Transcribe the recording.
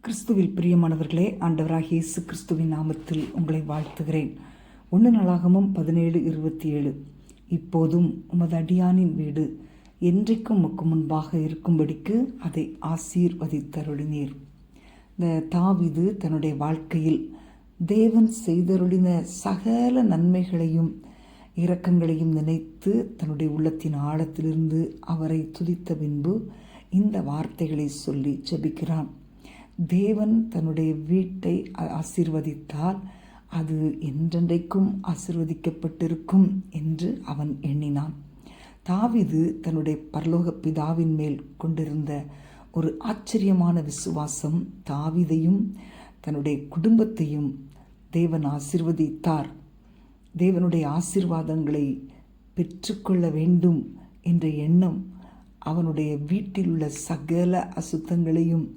கிறிஸ்துவில் பிரியமானவர்களே, ஆண்டவராகிய இயேசு கிறிஸ்துவின் நாமத்தில் உங்களை வாழ்த்துகிறேன். 1 நாளாகமம் 17:27. இப்போதும் உமது அடியானின் வீடு என்றைக்கும் உமக்கு முன்பாக இருக்கும்படிக்கு அதை ஆசீர்வதித்தருளினீர். இந்த தாவீது தன்னுடைய வாழ்க்கையில் தேவன் செய்தருளின சகல நன்மைகளையும் இரக்கங்களையும் நினைத்து தன்னுடைய உள்ளத்தின் ஆழத்திலிருந்து அவரை துதித்த பின்பு இந்த வார்த்தைகளை சொல்லி ஜெபிக்கிறான். தேவன் தன்னுடைய வீட்டை ஆசீர்வதித்தால் அது என்றென்றைக்கும் ஆசீர்வதிக்கப்பட்டிருக்கும் என்று அவன் எண்ணினான். தாவீது தன்னுடைய பரலோக பிதாவின் மேல் கொண்டிருந்த ஒரு ஆச்சரியமான விசுவாசம் தாவீதையும் தன்னுடைய குடும்பத்தையும் தேவன் ஆசீர்வதித்தார். தேவனுடைய ஆசீர்வாதங்களை பெற்றுக்கொள்ள வேண்டும் என்ற எண்ணம் அவனுடைய வீட்டில் உள்ள சகல அசுத்தங்களையும்